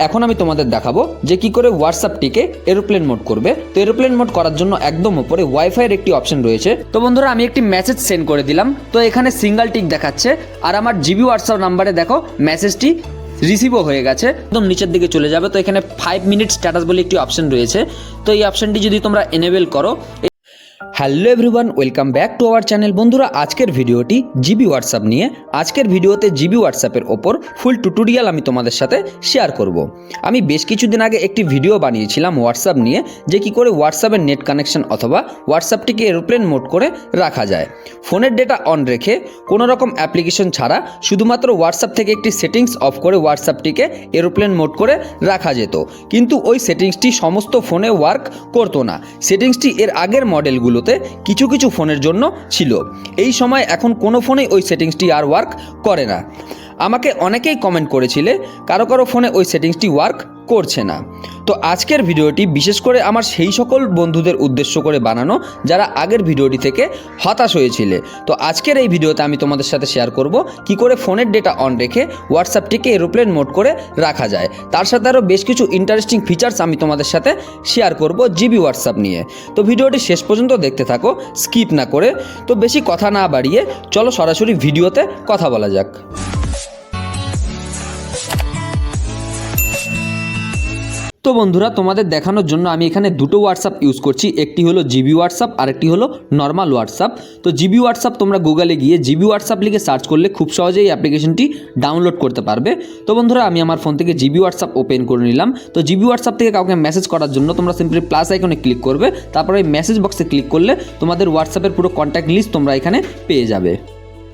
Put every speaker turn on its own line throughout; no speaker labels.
এখন আমি তোমাদের দেখাবো যে কি করে হোয়াটসঅ্যাপটিকে এরোপ্লেন মোড করবে। তো এরোপ্লেন মোড করার জন্য একদম উপরে ওয়াইফাইয়ের একটি অপশন রয়েছে। তো বন্ধুরা আমি একটি মেসেজ সেন্ড করে দিলাম, তো এখানে সিঙ্গেল টিক দেখাচ্ছে আর আমার জিবি হোয়াটসঅ্যাপ নাম্বারে দেখো মেসেজটি রিসিভও হয়ে গেছে। একদম নিচের দিকে চলে যাবে, তো এখানে 5 মিনিট স্ট্যাটাস বলে একটি অপশন রয়েছে। তো এই অপশনটি যদি তোমরা এনেবেল করো। Hello everyone, welcome back to our channel. বন্ধুরা আজকের ভিডিওটি জিবি হোয়াটসঅ্যাপ নিয়ে। আজকের ভিডিওতে জিবি হোয়াটসঅ্যাপের ওপর ফুল টিউটোরিয়াল আমি তোমাদের সাথে শেয়ার করব। আমি বেশ কিছুদিন আগে একটি ভিডিও বানিয়েছিলাম হোয়াটসঅ্যাপ নিয়ে, যে কি করে হোয়াটসঅ্যাপের নেট কানেকশন অথবা হোয়াটসঅ্যাপটিকে এরোপ্লেন মোড করে রাখা যায়। ফোনের ডেটা অন রেখে কোনো রকম অ্যাপ্লিকেশন ছাড়া শুধুমাত্র হোয়াটসঅ্যাপ থেকে একটি সেটিংস অফ করে হোয়াটসঅ্যাপটিকে এরোপ্লেন মোড করে রাখা যেত, কিন্তু ওই সেটিংসটি সমস্ত ফোনে ওয়ার্ক করতো না। সেটিংসটি এর আগের মডেলগুলোতে কিছু কিছু ফোনের জন্য ছিল। এই সময় এখন কোনো ফোনেই ওই সেটিংসটি আর ওয়ার্ক করে না। আমাকে অনেকেই কমেন্ট করেছিলে কারো কারো ফোনে ওই সেটিংসটি ওয়ার্ক করছে না। তো আজকের ভিডিওটি বিশেষ করে আমার সেই সকল বন্ধুদের উদ্দেশ্য করে বানানো যারা আগের ভিডিওটি থেকে হতাশ হয়েছিলে। তো আজকের এই ভিডিওতে আমি তোমাদের সাথে শেয়ার করব কি করে ফোনের ডেটা অন রেখে হোয়াটসঅ্যাপটিকে এরোপ্লেন মোড করে রাখা যায়। তার সাথে আরও বেশ কিছু ইন্টারেস্টিং ফিচার্স আমি তোমাদের সাথে শেয়ার করব জিবি হোয়াটসঅ্যাপ নিয়ে। তো ভিডিওটি শেষ পর্যন্ত দেখতে থাকো, স্কিপ না করে। তো বেশি কথা না বাড়িয়ে চলো সরাসরি ভিডিওতে কথা বলা যাক। তো বন্ধুরা তোমাদের দেখানোর জন্য আমি এখানে দুটো হোয়াটসঅ্যাপ ইউজ করছি, একটি হলো জিবি হোয়াটসঅ্যাপ আর একটি হলো নর্মাল হোয়াটসঅ্যাপ। তো জিবি হোয়াটসঅ্যাপ তোমরা গুগলে গিয়ে জিবি হোয়াটসঅ্যাপ লিখে সার্চ করলে খুব সহজেই এই অ্যাপ্লিকেশনটি ডাউনলোড করতে পারবে। তো বন্ধুরা আমি আমার ফোন থেকে জিবি হোয়াটসঅ্যাপ ওপেন করে নিলাম। তো জিবি হোয়াটসঅ্যাপ থেকে কাউকে মেসেজ করার জন্য তোমরা সিম্পলি প্লাস আইকনে ক্লিক করবে, তারপরে এই মেসেজ বক্সে ক্লিক করলে তোমাদের হোয়াটসঅ্যাপের পুরো কন্ট্যাক্ট লিস্ট তোমরা এখানে পেয়ে যাবে।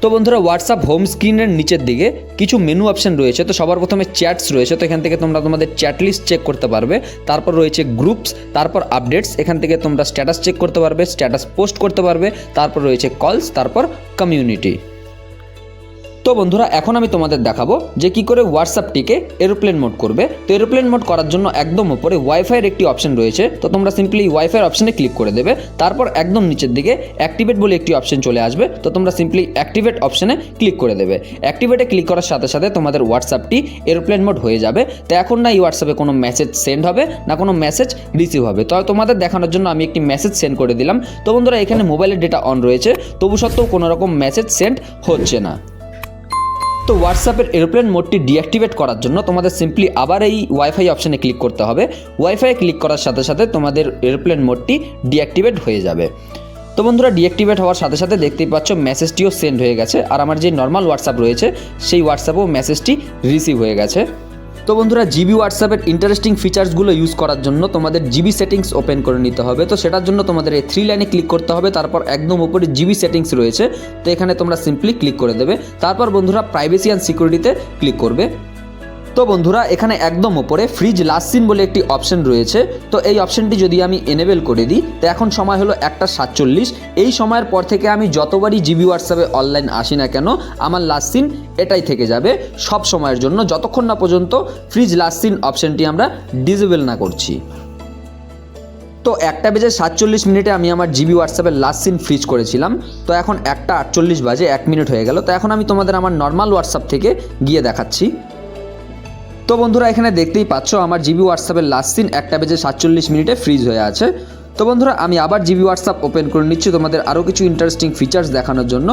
তো বন্ধুরা হোয়াটসঅ্যাপ হোম স্ক্রিনের নিচের দিকে কিছু মেনু অপশন রয়েছে। তো সবার প্রথমে চ্যাটস রয়েছে, তো এখান থেকে তোমরা তোমাদের চ্যাট লিস্ট চেক করতে পারবে। তারপর রয়েছে গ্রুপস, তারপর আপডেটস, এখান থেকে তোমরা স্ট্যাটাস চেক করতে পারবে, স্ট্যাটাস পোস্ট করতে পারবে। তারপর রয়েছে কলস, তারপর কমিউনিটি। তো বন্ধুরা এখন আমি তোমাদের দেখাবো যে কি করে হোয়াটসঅ্যাপটিকে এরোপ্লেন মোড করবে। তো এরোপ্লেন মোড করার জন্য একদম উপরে ওয়াইফাইয়ের একটি অপশন রয়েছে। তো তোমরা সিম্পলি ওয়াইফাইয়ের অপশনে ক্লিক করে দেবে। তারপর একদম নিচের দিকে অ্যাক্টিভেট বলে একটি অপশন চলে আসবে। তো তোমরা সিম্পলি অ্যাক্টিভেট অপশনে ক্লিক করে দেবে। অ্যাক্টিভেটে ক্লিক করার সাথে সাথে তোমাদের হোয়াটসঅ্যাপটি এরোপ্লেন মোড হয়ে যাবে। তো এখন না এই হোয়াটসঅ্যাপে কোনো মেসেজ সেন্ড হবে না কোনো মেসেজ রিসিভ হবে। তো তোমাদের দেখানোর জন্য আমি একটি মেসেজ সেন্ড করে দিলাম। তো বন্ধুরা এখানে মোবাইলের ডেটা অন রয়েছে, তবু সত্ত্বেও কোনো রকম মেসেজ সেন্ড হচ্ছে না। তো হোয়াটসঅ্যাপের এরোপ্লেন মোডটি ডিঅ্যাক্টিভেট করার জন্য তোমাদের সিম্পলি আবার এই ওয়াইফাই অপশানে ক্লিক করতে হবে। ওয়াইফাই ক্লিক করার সাথে সাথে তোমাদের এরোপ্লেন মোডটি ডিঅ্যাক্টিভেট হয়ে যাবে। তো বন্ধুরা ডিঅ্যাক্টিভেট হওয়ার সাথে সাথে দেখতেই পাচ্ছ মেসেজটিও সেন্ড হয়ে গেছে, আর আমার যে নর্মাল হোয়াটসঅ্যাপ রয়েছে সেই হোয়াটসঅ্যাপেও মেসেজটি রিসিভ হয়ে গেছে। তো বন্ধুরা জিবি হোয়াটসঅ্যাপের ইন্টারেস্টিং ফিচার্সগুলো ইউজ করার জন্য তোমাদের জিবি সেটিংস ওপেন করে নিতে হবে। তো সেটার জন্য তোমাদের এই 3 লাইনে ক্লিক করতে হবে, তারপর একদম উপরে জিবি সেটিংস রয়েছে। তো এখানে তোমরা সিম্পলি ক্লিক করে দেবে। তারপর বন্ধুরা প্রাইভেসি অ্যান্ড সিকিউরিটিতে ক্লিক করবে। তো বন্ধুরা এখানে একদম উপরে ফ্রিজ লাস্ট সিন বলে একটি অপশন রয়েছে। তো এই অপশনটি যদি আমি এনেবেল করে দিই, তো এখন সময় হলো 1:47। এই সময়ের পর থেকে আমি যতবারই জিবি হোয়াটসঅ্যাপে অনলাইন আসি না কেন আমার লাস্ট সিন এটাই থেকে যাবে সব সময়ের জন্য, যতক্ষণ না পর্যন্ত ফ্রিজ লাস্ট সিন অপশনটি আমরা ডিসেবল না করছি। তো 1:47 আমি আমার জিবি হোয়াটসঅ্যাপের লাস্ট সিন ফ্রিজ করেছিলাম। তো এখন 1:48 বাজে, 1 মিনিট হয়ে গেল। তো এখন আমি তোমাদের আমার নর্মাল হোয়াটসঅ্যাপ থেকে গিয়ে দেখাচ্ছি। তো বন্ধুরা এখানে দেখতেই পাচ্ছ আমার জিবি হোয়াটসঅ্যাপের লাস্ট সিন 1:47 ফ্রিজ হয়ে আছে। তো বন্ধুরা আমি আবার জিবি হোয়াটসঅ্যাপ ওপেন করে নিচ্ছি তোমাদের আরও কিছু ইন্টারেস্টিং ফিচার্স দেখানোর জন্য।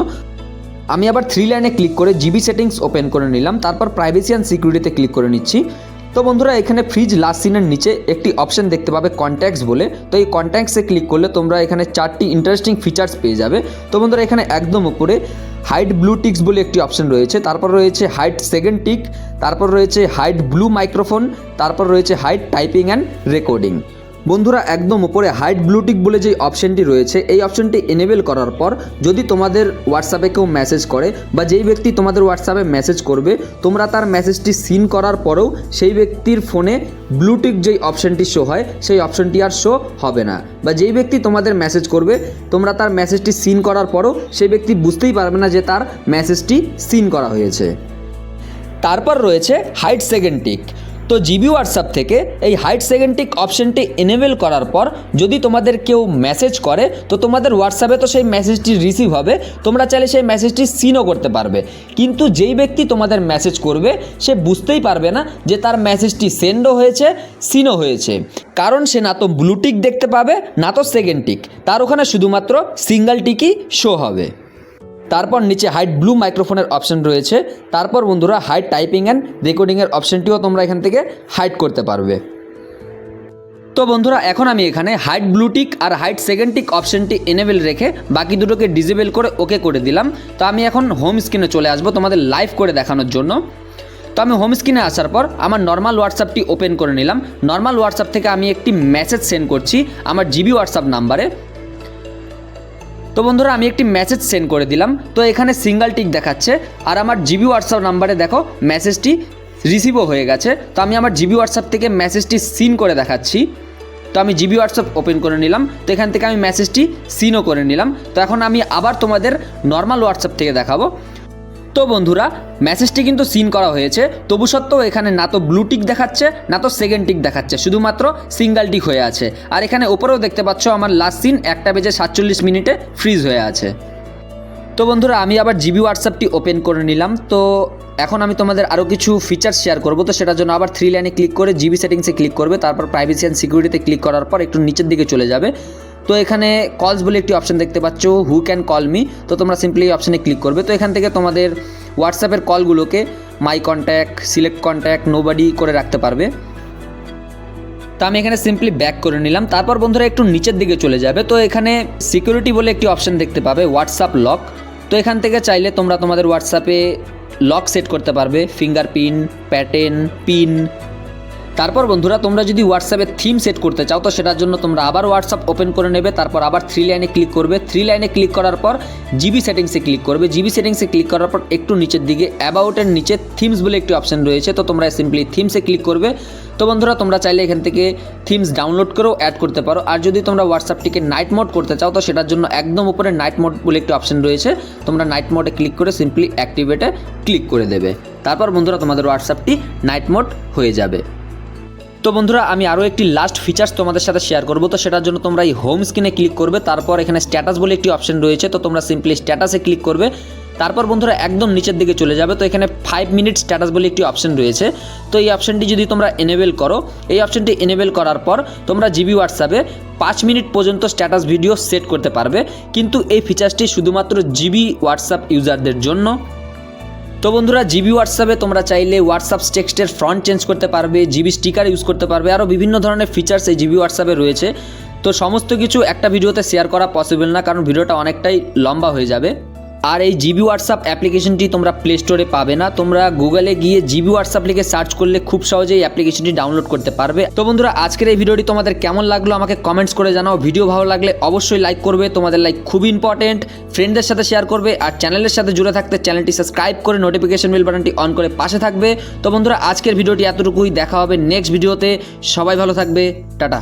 আমি আবার 3 লাইনে ক্লিক করে জিবি সেটিংস ওপেন করে নিলাম, তারপর প্রাইভেসি অ্যান্ড সিকিউরিটিতে ক্লিক করে নিচ্ছি। তো বন্ধুরা এখানে ফ্রিজ লাস্ট সিনের নিচে একটি অপশন দেখতে পাবে কন্ট্যাক্টস বলে। তো এই কন্ট্যাক্টসে ক্লিক করলে তোমরা এখানে 4টি ইন্টারেস্টিং ফিচার্স পেয়ে যাবে। তো বন্ধুরা এখানে একদম উপরে হাইড ব্লু টিক্স বলে একটি অপশন রয়েছে, তারপর রয়েছে হাইড সেকেন্ড টিক, তারপর রয়েছে হাইড ব্লু মাইক্রোফোন, তারপর রয়েছে হাইড টাইপিং অ্যান্ড রেকর্ডিং। বন্ধুরা একদম উপরে হাইড ব্লুটিক বলে যে অপশনটি রয়েছে এই অপশনটি এনেবেল করার পর যদি তোমাদের হোয়াটসঅ্যাপে কেউ মেসেজ করে বা যেই ব্যক্তি তোমাদের হোয়াটসঅ্যাপে মেসেজ করবে তোমরা তার মেসেজটি সিন করার পরেও সেই ব্যক্তির ফোনে ব্লুটিক যেই অপশনটি শো হয় সেই অপশনটি আর শো হবে না, বা যেই ব্যক্তি তোমাদের মেসেজ করবে তোমরা তার মেসেজটি সিন করার পরেও সেই ব্যক্তি বুঝতেই পারবে না যে তার মেসেজটি সিন করা হয়েছে। তারপর রয়েছে হাইড সেকেন্ড টিক। তো জিবি হোয়াটসঅ্যাপ থেকে এই হাইড সেকেন্ডিক অপশনটি এনেবেল করার পর যদি তোমাদের কেউ মেসেজ করে তো তোমাদের হোয়াটসঅ্যাপে তো সেই মেসেজটি রিসিভ হবে, তোমরা চাইলে সেই মেসেজটি সিনও করতে পারবে। কিন্তু যেই ব্যক্তি তোমাদের মেসেজ করবে সে বুঝতেই পারবে না যে তার মেসেজটি সেন্ডও হয়েছে, সিনও হয়েছে, কারণ সে না তো ব্লু টিক দেখতে পাবে না তো সেকেন্ড টিক, তার ওখানে শুধুমাত্র সিঙ্গেল টিকই শো হবে। তারপর নিচে হাইড ব্লু মাইক্রোফোনের অপশন রয়েছে। তারপর বন্ধুরা হাইড টাইপিং অ্যান্ড রেকর্ডিংয়ের অপশনটিও তোমরা এখান থেকে হাইড করতে পারবে। তো বন্ধুরা এখন আমি এখানে হাইড ব্লু টিক আর হাইড সেকেন্ড টিক অপশনটি এনেবেল রেখে বাকি দুটোকে ডিসেবল করে ওকে করে দিলাম। তো আমি এখন হোম স্ক্রিনে চলে আসবো তোমাদের লাইভ করে দেখানোর জন্য। তো আমি হোম স্ক্রিনে আসার পর আমার নর্মাল হোয়াটসঅ্যাপটি ওপেন করে নিলাম। নর্মাল হোয়াটসঅ্যাপ থেকে আমি একটি মেসেজ সেন্ড করছি আমার জিবি হোয়াটসঅ্যাপ নাম্বারে। তো বন্ধুরা আমি একটি মেসেজ সেন্ড করে দিলাম। তো এখানে সিঙ্গেল টিক দেখাচ্ছে আর আমার জিবি হোয়াটসঅ্যাপ নাম্বারে দেখো মেসেজটি রিসিভও হয়ে গেছে। তো আমি আমার জিবি হোয়াটসঅ্যাপ থেকে মেসেজটি সিন করে দেখাচ্ছি। তো আমি জিবি হোয়াটসঅ্যাপ ওপেন করে নিলাম। তো এখান থেকে আমি মেসেজটি সিনও করে নিলাম। তো এখন আমি আবার তোমাদের নর্মাল হোয়াটসঅ্যাপ থেকে দেখাবো। তো বন্ধুরা মেসেজটি কিন্তু সিন করা হয়েছে, তবু সত্ত্বেও এখানে না তো ব্লু টিক দেখাচ্ছে না তো সেকেন্ড টিক দেখাচ্ছে, শুধুমাত্র সিঙ্গেল টিক হয়ে আছে। আর এখানে ওপরেও দেখতে পাচ্ছ আমার লাস্ট সিন 1:47 ফ্রিজ হয়ে আছে। তো বন্ধুরা আমি আবার জিবি হোয়াটসঅ্যাপটি ওপেন করে নিলাম। তো এখন আমি তোমাদের আরও কিছু ফিচার্স শেয়ার করবো। তো সেটার জন্য আবার 3 লাইনে ক্লিক করে জিবি সেটিংসে ক্লিক করবে, তারপর প্রাইভেসি অ্যান্ড সিকিউরিটিতে ক্লিক করার পর একটু নিচের দিকে চলে যাবে। তো এখানে কলস বলে একটি অপশন দেখতে পাচ্ছ, হু ক্যান কল মি। তো তোমরা সিম্পলি এই অপশানে ক্লিক করবে। তো এখান থেকে তোমাদের হোয়াটসঅ্যাপের কলগুলোকে my contact, select contact, nobody করে রাখতে পারবে। তো আমি এখানে সিম্পলি ব্যাক করে নিলাম। তারপর বন্ধুরা একটু নিচের দিকে চলে যাবে। তো এখানে সিকিউরিটি বলে একটি অপশন দেখতে পাবে, হোয়াটসঅ্যাপ লক। তো এখান থেকে চাইলে তোমরা তোমাদের হোয়াটসঅ্যাপে লক সেট করতে পারবে, ফিঙ্গারপ্রিন্ট, প্যাটার্ন, পিন। তারপর বন্ধুরা তোমরা যদি হোয়াটসঅ্যাপে থিম সেট করতে চাও তো সেটার জন্য তোমরা আবার হোয়াটসঅ্যাপ ওপেন করে নেবে, তারপর আবার 3 লাইনে ক্লিক করবে। 3 লাইনে ক্লিক করার পর জিবি সেটিংসে ক্লিক করবে। জিবি সেটিংসে ক্লিক করার পর একটু নিচের দিকে অ্যাবাউটের নিচে থিমস বলে একটি অপশন রয়েছে। তো তোমরা সিম্পলি থিমসে ক্লিক করবে। তো বন্ধুরা তোমরা চাইলে এখান থেকে থিমস ডাউনলোড করেও অ্যাড করতে পারো। আর যদি তোমরা হোয়াটসঅ্যাপটিকে নাইট মোড করতে চাও তো সেটার জন্য একদম উপরে নাইট মোড বলে একটি অপশন রয়েছে। তোমরা নাইট মোডে ক্লিক করে সিম্পলি অ্যাক্টিভেটে ক্লিক করে দেবে। তারপর বন্ধুরা তোমাদের হোয়াটসঅ্যাপটি নাইট মোড হয়ে যাবে। তো বন্ধুরা আমি আরও একটি লাস্ট ফিচার্স তোমাদের সাথে শেয়ার করবো। তো সেটার জন্য তোমরা এই হোম স্ক্রিনে ক্লিক করবে, তারপর এখানে স্ট্যাটাস বলে একটি অপশন রয়েছে। তো তোমরা সিম্পলি স্ট্যাটাসে ক্লিক করবে। তারপর বন্ধুরা একদম নিচের দিকে চলে যাবে। তো এখানে 5 মিনিট স্ট্যাটাস বলে একটি অপশন রয়েছে। তো এই অপশনটি যদি তোমরা এনেবেল করো, এই অপশনটি এনেবেল করার পর তোমরা জিবি হোয়াটসঅ্যাপে 5 মিনিট পর্যন্ত স্ট্যাটাস ভিডিও সেট করতে পারবে। কিন্তু এই ফিচার্সটি শুধুমাত্র জিবি হোয়াটসঅ্যাপ ইউজারদের জন্য। তো বন্ধুরা জিবি হোয়াটসঅ্যাপে তোমরা চাইলে হোয়াটসঅ্যাপ টেক্সটের ফ্রন্ট চেঞ্জ করতে পারবে, জিবি স্টিকার ইউজ করতে পারবে, আরও বিভিন্ন ধরনের ফিচার্স এই জিবি হোয়াটসঅ্যাপে রয়েছে। তো সমস্ত কিছু একটা ভিডিওতে শেয়ার করা পসিবল না, কারণ ভিডিওটা অনেকটাই লম্বা হয়ে যাবে। আর এই জিবি হোয়াটসঅ্যাপ অ্যাপ্লিকেশনটি তোমরা প্লে স্টোরে পাবে না, তোমরা গুগলে গিয়ে জিবি হোয়াটসঅ্যাপ লিখে সার্চ করলে খুব সহজেই এই অ্যাপ্লিকেশনটি ডাউনলোড করতে পারবে। তো বন্ধুরা আজকের এই ভিডিওটি তোমাদের কেমন লাগলো আমাকে কমেন্টস করে জানাও। ভিডিও ভালো লাগলে অবশ্যই লাইক করবে, তোমাদের লাইক খুবই ইম্পর্টেন্ট। ফ্রেন্ডদের সাথে শেয়ার করবে আর চ্যানেলের সাথে জুড়ে থাকতে চ্যানেলটি সাবস্ক্রাইব করে নোটিফিকেশন বেল বাটনটি অন করে পাশে থাকবে। তো বন্ধুরা আজকের ভিডিওটি এতটুকুই, দেখা হবে নেক্সট ভিডিওতে। সবাই ভালো থাকবে, টাটা।